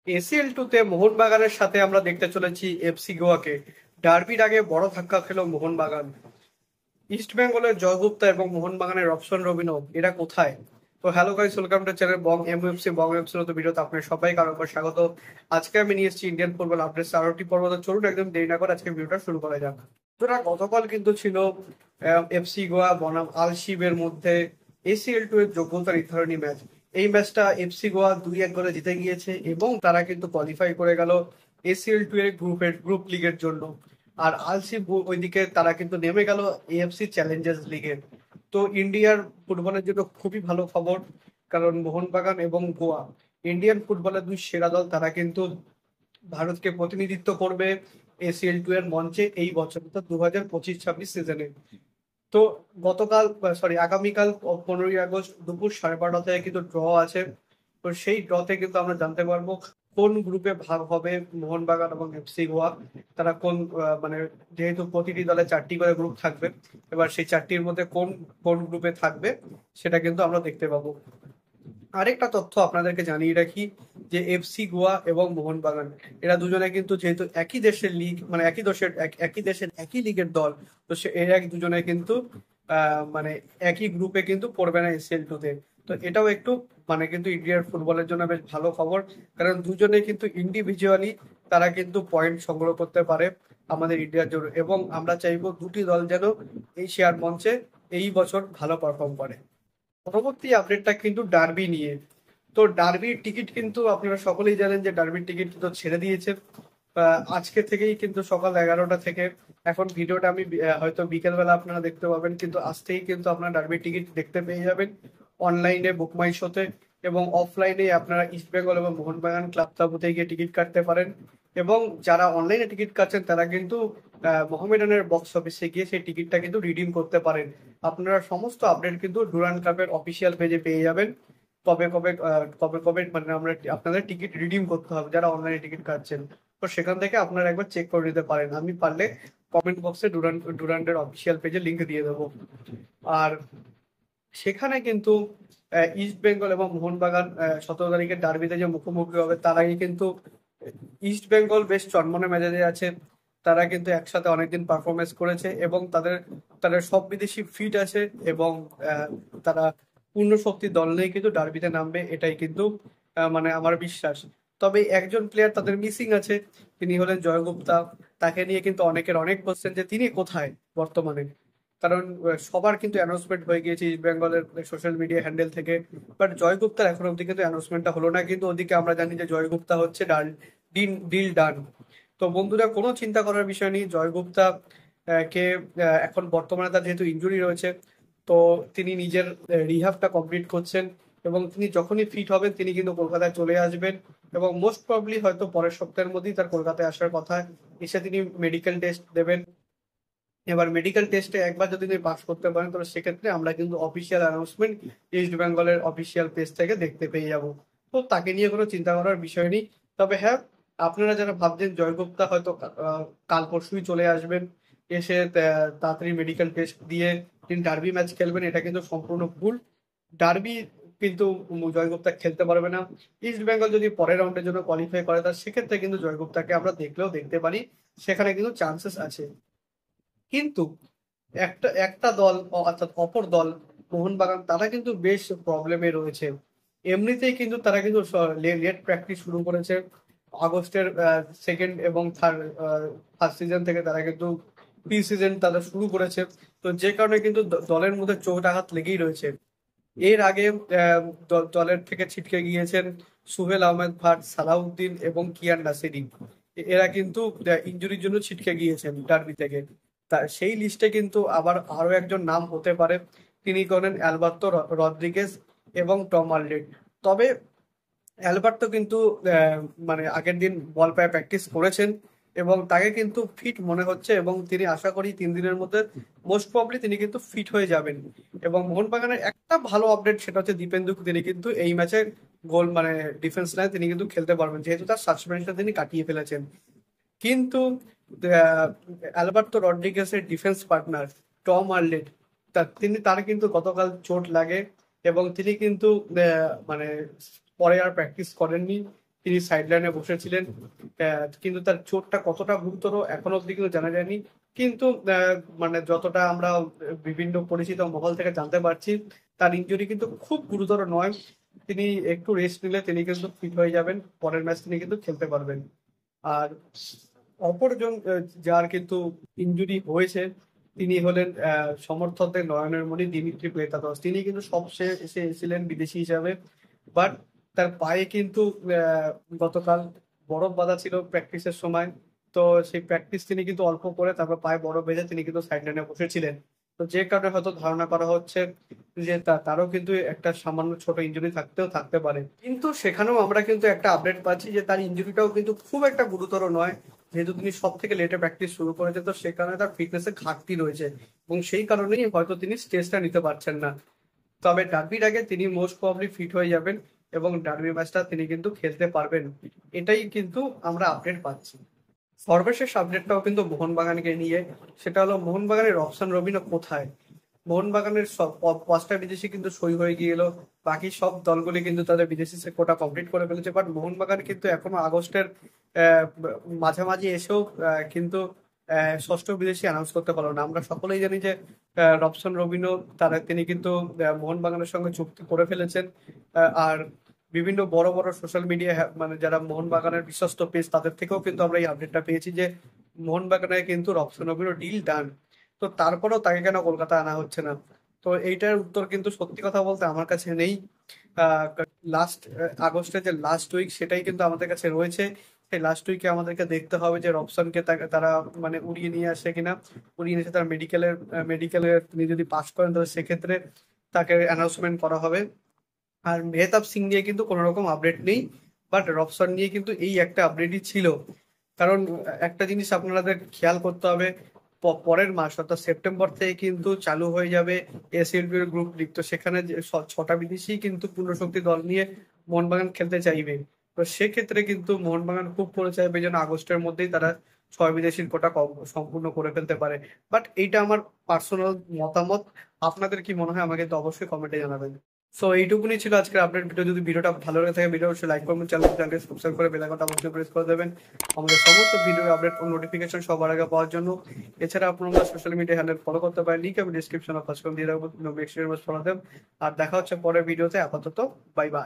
ACL 2 তে মোহনবাগানের সাথে আমরা দেখতে চলেছি এফসি গোয়াকে। ডার্বির আগে বড় ধাক্কা খেল মোহনবাগান। ইস্ট বেঙ্গলের জয়গুপ্তা এবং মোহনবাগানের রবসন রবিনো এরা কোথায়? তো hello guys, welcome to channel Bong FC নতুন ভিডিওতে আপনার সবাই কারো স্বাগত। আজকে আমি নিয়ে এসেছি ইন্ডিয়ান ফুটবল আপডেটস আরোটি পর্ব। তো চলুন একদম দেরি না করে আজকে ভিডিওটা শুরু করা যাক। সুতরাং গতকাল কিন্তু ছিল এফসি গোয়া বনাম আলশিবের মধ্যে এসিএল 2 এর যোগ্যতা নির্ধারণী ম্যাচ। এই ম্যাচটা এফসি গোয়া 2-1 গোলে জিতে গিয়েছে এবং তারা কিন্তু কোয়ালিফাই করে গেল এসিএল 2 এর গ্রুপ লিগের জন্য। আর ওইদিকে তারা কিন্তু নেমে গেল এএফসি চ্যালেঞ্জার্স লিগে। তো ইন্ডিয়ার ফুটবলের জন্য খুবই ভালো খবর, কারণ মোহনবাগান এবং গোয়া ইন্ডিয়ান ফুটবলের দুই সেরা দল। তারা কিন্তু ভারতকে প্রতিনিধিত্ব করবে এসিএল 2 এর মঞ্চে এই বছর, তো 2025-26 সিজনে। তো আগামীকাল 15ই আগস্ট দুপুর 12:30 থেকে কিন্তু ড্র আছে। তো সেই ড্রতে কিন্তু আমরা জানতে পারবো কোন গ্রুপে ভাগ হবে মোহনবাগান এবং এফসি গোয়া। তারা কোন মানে যেহেতু প্রতিটি দলে 4টি করে গ্রুপ থাকবে, এবার সেই 4টির মধ্যে কোন কোন গ্রুপে থাকবে সেটা কিন্তু আমরা দেখতে পাবো। আরেকটা তথ্য আপনাদেরকে জানিয়ে রাখি যে এফসি গোয়া এবং মোহনবাগান এরা দুজনে কিন্তু যেহেতু একই দেশের লিগ, মানে একই দেশের একই লিগের দল, তো এরা দুজনে কিন্তু মানে একই গ্রুপে কিন্তু পড়বে না এসিএল 2 তে। তো এটাও একটু মানে কিন্তু ইন্ডিয়ার ফুটবলের জন্য বেশ ভালো খবর, কারণ দুজনে কিন্তু ইন্ডিভিজুয়ালি তারা কিন্তু পয়েন্ট সংগ্রহ করতে পারে আমাদের ইন্ডিয়ার জন্য, এবং আমরা চাইবো দুটি দল যেন এশিয়ার মঞ্চে এই বছর ভালো পারফর্ম করে। পরবর্তী আপডেটটা কিন্তু ডার্বি নিয়ে। তো ডার্বির টিকিট কিন্তু আপনারা সকলেই জানেন যে ডার্বির টিকিট তো ছেড়ে দিয়েছে আজকে থেকেই, কিন্তু সকাল 11টা থেকে। এখন ভিডিওটা আমি হয়তো বিকেল বেলা আপনারা দেখতে পাবেন, কিন্তু আজ থেকেই কিন্তু আপনারা ডার্বির টিকিট দেখতে পেয়ে যাবেন অনলাইনে বুক মাই শোতে, এবং অফলাইনে আপনারা ইস্ট বেঙ্গল এবং মোহনবাগান ক্লাব তাবুতে গিয়ে টিকিট কাটতে পারেন। এবং যারা অনলাইনে টিকিট কাটছেন তারা কিন্তু মোহামেডানের বক্স অফিসে গিয়ে সেই টিকিটটা কিন্তু রিডিম করতে পারেন। আপনারা সমস্ত আপডেট কিন্তু ডুরান্ড কাপের অফিসিয়াল পেজে পেয়ে যাবেন। কবে কবে কবে কবে মানে আমরা আপনাদের টিকিট রিডিম করতে হবে যারা অনলাইনে টিকিট কাটছেন। তো সেখান থেকে আপনারা একবার চেক করে নিতে পারেন, আমি পারলে কমেন্ট বক্সে ডুরান্ডের অফিসিয়াল পেজে লিংক দিয়ে দেবো। আর সেখানে কিন্তু ইস্ট বেঙ্গল এবং মোহনবাগান 17 তারিখের ডার্বিতে যে মুখোমুখি হবে, তার আগে কিন্তু ইস্ট বেঙ্গল বেশ চনমনে মেজাজে আছে। তারা কিন্তু একসাথে অনেকদিন পারফরমেন্স করেছে এবং তাদের তাদের সব বিদেশি ফিট আছে, এবং তারা পূর্ণ শক্তি দল নিয়ে কিন্তু ডার্বিতে নামবে, এটাই কিন্তু মানে আমার বিশ্বাস। তবে একজন প্লেয়ার তাদের মিসিং আছে, তিনি হলেন জয়গুপ্তা। তাকে নিয়ে কিন্তু অনেকের অনেক কোশ্চেন যে তিনি কোথায় বর্তমানে, কারণ সবার কিন্তু অ্যানাউন্সমেন্ট হয়ে গিয়েছে ইস্ট বেঙ্গলের সোশ্যাল মিডিয়া হ্যান্ডেল থেকে। বাট জয়গুপ্তার এখন অব্দি কিন্তু অ্যানাউন্সমেন্টটা হলো না, কিন্তু ওদিকে আমরা জানি যে জয়গুপ্তা হচ্ছে ডিল ডান। তো বন্ধুরা, কোনো চিন্তা করার বিষয় নেই। জয়গুপ্তা কে এখন বর্তমানে তার যেহেতু ইনজুরি রয়েছে, তো তিনি নিজের রিহাবটা কমপ্লিট করছেন, এবং তিনি যখনই ফিট হবেন তিনি কিন্তু কলকাতায় চলে আসবেন। এবং মোস্ট প্রবলি হয়তো পরের সপ্তাহের মধ্যেই তার কলকাতায় আসার কথা। এসে তিনি মেডিকেল টেস্ট দেবেন। এবার মেডিকেল টেস্টে একবার যদি তিনি পাস করতে পারেন, তবে সেক্ষেত্রে আমরা কিন্তু অফিসিয়াল অ্যানাউন্সমেন্ট ইস্ট বেঙ্গলের অফিসিয়াল পেজ থেকে দেখতে পেয়ে যাব। তো তাকে নিয়ে কোনো চিন্তা করার বিষয় নেই। তবে হ্যাঁ, আপনারা যারা ভাবছেন জয়গুপ্তা হয়তো কাল পরশুই চলে আসবেন, এসে তাড়াতাড়ি মেডিকেল টেস্ট দিয়ে তিনি ডার্বি ম্যাচ খেলবেন, এটা কিন্তু সম্পূর্ণ ভুল। ডার্বি কিন্তু জয়গুপ্তা খেলতে পারবে না। ইস্ট বেঙ্গল যদি পরের রাউন্ডের জন্য কোয়ালিফাই করে, তার সেক্ষেত্রে কিন্তু জয়গুপ্তাকে আমরা দেখলেও দেখতে পারি, সেখানে কিন্তু চান্সেস আছে। কিন্তু একটা একটা দল অর্থাৎ অপর দল মোহনবাগান, তারা কিন্তু বেশ প্রবলেমে রয়েছে। এমনিতেই কিন্তু তারা কিন্তু লেট প্র্যাকটিস শুরু করেছে আগস্টের সেকেন্ড এবং থার্ড ফার্স্ট সিজন থেকে। তারা কিন্তু প্রি সিজন তাদের শুরু করেছে, তো যে কারণে কিন্তু দলের মধ্যে চোট আঘাত লেগেই রয়েছে। এর আগে দলের থেকে ছিটকে গিয়েছেন সুহেল আহমেদ ভাট, সালাউদ্দিন এবং কিয়ান নাসিরি। এরা কিন্তু ইনজুরির জন্য ছিটকে গিয়েছেন ডার্বি থেকে। সেই লিস্টে কিন্তু আবার আরো একজন নাম হতে পারে, তিনি করেন অ্যালবার্তো রদ্রিগেজ এবং টম আলডেন। তবে অ্যালবার্তো কিন্তু মানে আগের দিন বল পায়ে প্র্যাকটিস করেছেন এবং তাকে কিন্তু ফিট মনে হচ্ছে, এবং তিনি আশা করি 3 দিনের মধ্যে মোস্ট প্রবলি তিনি কিন্তু ফিট হয়ে যাবেন। এবং মোহনবাগানের একটা ভালো আপডেট, সেটা হচ্ছে দীপেন্দু, তিনি কিন্তু এই ম্যাচে গোল মানে ডিফেন্স লাইন তিনি কিন্তু খেলতে পারবেন, যেহেতু তার সাসপেনশনটা তিনি কাটিয়ে ফেলেছেন। কিন্তু অ্যালবার্তো রড্রিগেসের ডিফেন্স পার্টনার টম আর্লেট, তার কিন্তু গতকাল চোট লাগে এবং তিনি কিন্তু মানে পরে আর প্র্যাকটিস করেননি। তিনি সাইড লাইনে বসেছিলেন। কিন্তু তার চোটটা কতটা গুরুতর এখনো অব্দি কিন্তু জানা যায়নি। কিন্তু মানে যতটা আমরা বিভিন্ন পরিচিত মহল থেকে জানতে পারছি, তার ইনজুরি কিন্তু খুব গুরুতর নয়। তিনি একটু রেস্ট নিলে তিনি কিন্তু ফিট হয়ে যাবেন, পরের ম্যাচ তিনি কিন্তু খেলতে পারবেন। আর অপরজন যার কিন্তু ইনজুরি হয়েছে তিনি হলেন সমর্থকদের নয়নের মণি দিমিত্রি পেতাদস। তিনি কিন্তু সবশেষে এসেছিলেন বিদেশি হিসাবে, বাট তার পায়ে কিন্তু গতকাল বরফ বাঁধা ছিল প্র্যাকটিসের সময়। তো সেই প্র্যাকটিস তিনি কিন্তু অল্প করে তারপর পায়ে বরফ বেঁধে তিনি কিন্তু সাইড লাইনে বসেছিলেন। তো যে কারণে হয়তো ধারণা করা হচ্ছে যে তারও কিন্তু একটা সামান্য ছোট ইনজুরি থাকতে পারে। কিন্তু সেখানেও আমরা কিন্তু একটা আপডেট পাচ্ছি যে তার ইনজুরিটাও কিন্তু খুব একটা গুরুতর নয়। যেহেতু তিনি সব থেকে লেটে প্র্যাকটিস শুরু করেছে, তো সে কারণে তার ফিটনেসের ঘাটতি রয়েছে এবং সেই কারণেই হয়তো তিনি স্টেজটা নিতে পারছেন না। তবে ডার্বির আগে তিনি মোস্ট প্রবাবলি ফিট হয়ে যাবেন এবং ডার্বি ম্যাচটা তিনি কিন্তু খেলতে পারবেন, এটাই কিন্তু আমরা আপডেট পাচ্ছি। সর্বশেষ আপডেটটাও কিন্তু মোহনবাগানকে নিয়ে। সেটা হলো মোহনবাগানের রবসান রবিনো কোথায়। মোহনবাগানের সব পাঁচটা বিদেশি কিন্তু সই হয়ে গিয়েছিল, বাকি সব দলগুলি কিন্তু তাদের বিদেশি কোটা কমপ্লিট করে ফেলেছে। বাট মোহনবাগান কিন্তু এখনো আগস্টের আহ, মাঝামাঝি এসেও কিন্তু ষষ্ঠ বিদেশি অ্যানাউন্স করতে পারলো না। আমরা সকলেই জানি যে রবসান রবিনো তিনি কিন্তু মোহনবাগানের সঙ্গে চুক্তি করে ফেলেছেন। আর বিভিন্ন বড় বড় সোশ্যাল মিডিয়া মানে যারা মোহনবাগানের বিশ্বস্ত পেজ তাদের থেকেও কিন্তু আমরা এই আপডেটটা পেয়েছি যে মোহনবাগানের কিন্তু রবসান রবিনো ডিল ডান। তো তারপরেও তাকে কেন কলকাতা আনা হচ্ছে না, তো এইটার উত্তর কিন্তু সত্যি কথা বলতে আমার কাছে নেই। লাস্ট আগস্টের যে লাস্ট উইক সেটাই কিন্তু আমাদের কাছে রয়েছে। সেই লাস্ট উইকে আমাদেরকে দেখতে হবে যে রবসানকে তারা মানে উড়িয়ে নিয়ে আসে কিনা। উড়িয়ে নিয়ে এসে তার মেডিকেলের তিনি যদি পাস করেন তাহলে সেক্ষেত্রে তাকে অ্যানাউন্সমেন্ট করা হবে। আর মেহতাব সিং নিয়ে কিন্তু কোনো রকম আপডেট নেই, বাট রবসান নিয়ে কিন্তু এই একটা আপডেটই ছিল। কারণ একটা জিনিস আপনাদের খেয়াল করতে হবে, পরের মাস অর্থাৎ সেপ্টেম্বর থেকে কিন্তু চালু হয়ে যাবে এসএলবি এর গ্রুপ লিগ। তো সেখানে যে ছটা বিদেশি কিন্তু পূর্ণশক্তি দল নিয়ে মোহনবাগান খেলতে চাইবে। তো সেক্ষেত্রে কিন্তু মোহনবাগান খুব করে চাইবে যেন আগস্টের মধ্যেই তারা ছয় বিদেশির কোটা সম্পূর্ণ করে ফেলতে পারে। বাট এইটা আমার পার্সোনাল মতামত। আপনাদের কি মনে হয় আমাকে তো অবশ্যই কমেন্টে জানাবেন। সো এইটুকুনি ছিল আজকের আপডেট ভিডিও। যদি ভিডিওটা ভালো লাগে থাকে ভিডিও অবশ্যই লাইক করবেন, চ্যানেলকে সাবস্ক্রাইব করে বেল আইকনটা অবশ্যই প্রেস করে দেবেন আমাদের সমস্ত ভিডিও আপডেট ও নোটিফিকেশন সবার আগে পাওয়ার জন্য। এছাড়া আপনারা সোশ্যাল মিডিয়া হ্যান্ডেল ফলো করতে পারেন, লিংক আমি ডিসক্রিপশনে ফার্স্ট করে দিয়ে রাখবো, মেক শিওর ফলো দেন। আর দেখা হচ্ছে পরের ভিডিওতে। আপাতত বাই বাই।